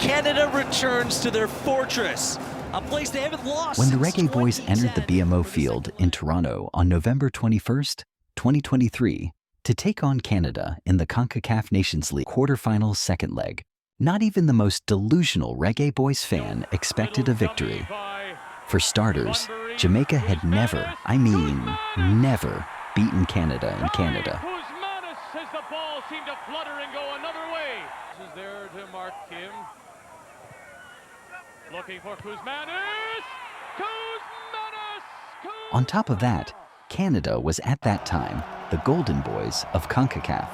Canada returns to their fortress, a place they haven't lost When the since Reggae Boyz entered the 2010. BMO field in Toronto on November 21st, 2023, to take on Canada in the CONCACAF Nations League quarterfinals second leg, not even the most delusional Reggae Boyz fan expected a victory. For starters, Jamaica had never, I mean never, beaten Canada in Canada. As the ball seemed to flutter and go another way. This is there to mark Kim. Looking for Kuzmanis. On top of that, Canada was at that time the Golden Boys of CONCACAF.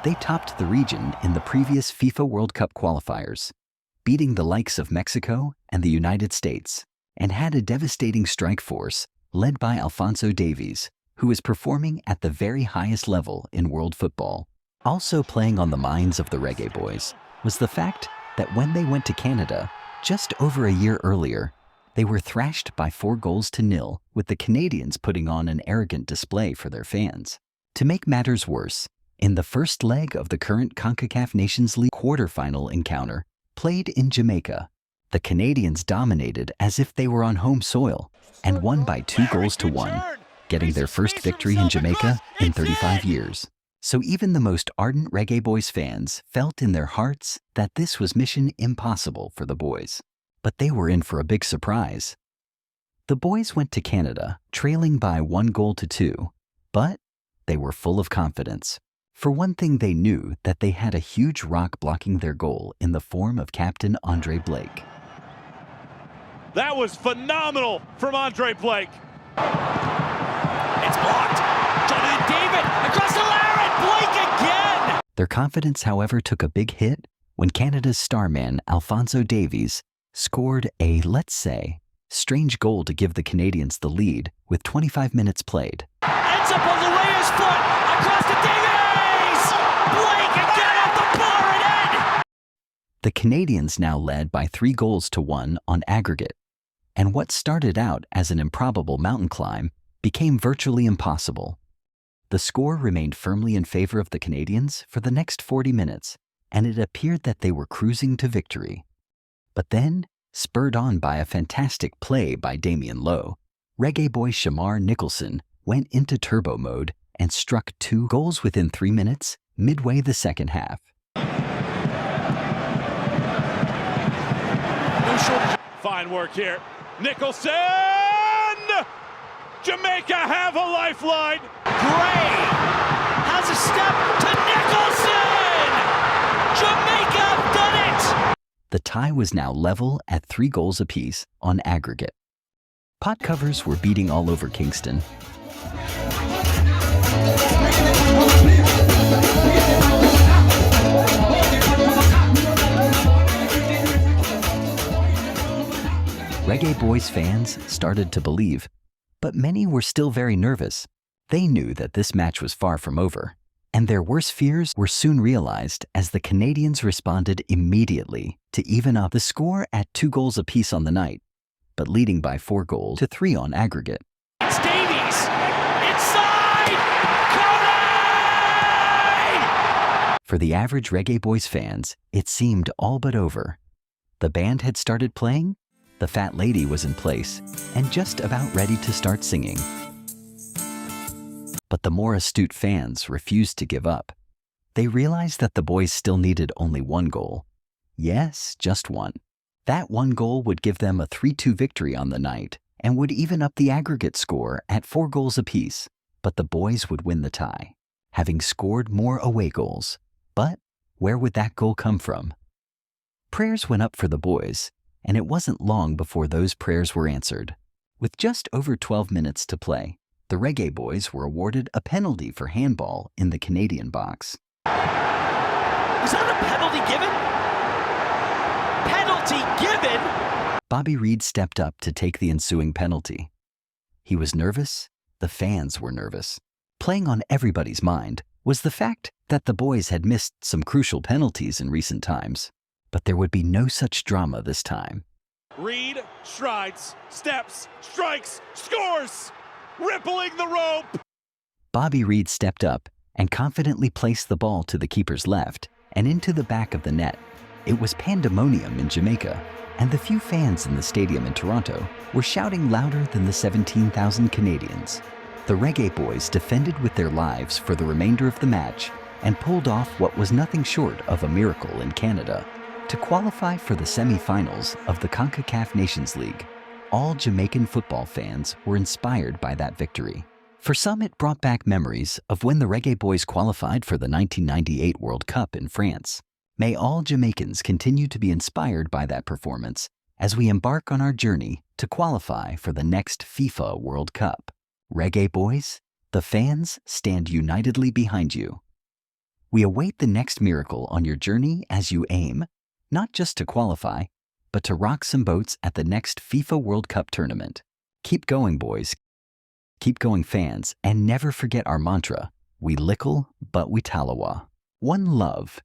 They topped the region in the previous FIFA World Cup qualifiers, beating the likes of Mexico and the United States, and had a devastating strike force led by Alphonso Davies, who was performing at the very highest level in world football. Also playing on the minds of the Reggae Boyz was the fact that when they went to Canada just over a year earlier, they were thrashed by 4-0, with the Canadians putting on an arrogant display for their fans. To make matters worse, in the first leg of the current CONCACAF Nations League quarterfinal encounter, played in Jamaica, the Canadians dominated as if they were on home soil and won by 2-1, getting their first victory in Jamaica in 35 years. So even the most ardent Reggae Boyz fans felt in their hearts that this was mission impossible for the boys. But they were in for a big surprise. The boys went to Canada trailing by 1-2, but they were full of confidence. For one thing, they knew that they had a huge rock blocking their goal in the form of Captain Andre Blake. That was phenomenal from Andre Blake. It's blocked. Jonathan David across the Laren. Blake again. Their confidence, however, took a big hit when Canada's starman Alphonso Davies scored a, let's say, strange goal to give the Canadians the lead with 25 minutes played. Ends up on Luea's foot. Across to Davies. Blake again off the bar and in. The Canadians now led by 3-1 on aggregate, and what started out as an improbable mountain climb became virtually impossible. The score remained firmly in favor of the Canadians for the next 40 minutes, and it appeared that they were cruising to victory. But then, spurred on by a fantastic play by Damien Lowe, Reggae Boy Shamar Nicholson went into turbo mode and struck 2 goals within 3 minutes, midway the second half. Fine work here. Nicholson! Jamaica have a lifeline. Gray has a step to Nicholson. Jamaica done it. The tie was now level at 3 goals apiece on aggregate. Pot covers were beating all over Kingston. Reggae Boyz fans started to believe, but many were still very nervous. They knew that this match was far from over, and their worst fears were soon realized as the Canadians responded immediately to even up the score at 2 goals apiece on the night, but leading by 4-3 on aggregate. It's Davies. Inside. Cody! For the average Reggae Boyz fans, it seemed all but over. The band had started playing, the fat lady was in place, and just about ready to start singing. But the more astute fans refused to give up. They realized that the boys still needed only 1 goal. Yes, just one. That 1 goal would give them a 3-2 victory on the night and would even up the aggregate score at 4 goals apiece. But the boys would win the tie, having scored more away goals. But where would that goal come from? Prayers went up for the boys, and it wasn't long before those prayers were answered. With just over 12 minutes to play, the Reggae Boyz were awarded a penalty for handball in the Canadian box. Was that a penalty given? Penalty given? Bobby Reid stepped up to take the ensuing penalty. He was nervous, the fans were nervous. Playing on everybody's mind was the fact that the boys had missed some crucial penalties in recent times. But there would be no such drama this time. Reid strides, steps, strikes, scores! Rippling the rope! Bobby Reid stepped up and confidently placed the ball to the keeper's left and into the back of the net, It was pandemonium in Jamaica, and the few fans in the stadium in Toronto were shouting louder than the 17,000 Canadians. The Reggae Boyz defended with their lives for the remainder of the match and pulled off what was nothing short of a miracle in Canada to qualify for the semi-finals of the CONCACAF Nations League. All Jamaican football fans were inspired by that victory. For some, it brought back memories of when the Reggae Boyz qualified for the 1998 World Cup in France. May all Jamaicans continue to be inspired by that performance as we embark on our journey to qualify for the next FIFA World Cup. Reggae Boyz, the fans stand unitedly behind you. We await the next miracle on your journey as you aim, not just to qualify, but to rock some boats at the next FIFA World Cup tournament. Keep going, boys. Keep going, fans, and never forget our mantra, we lickle, but we talawa. One love.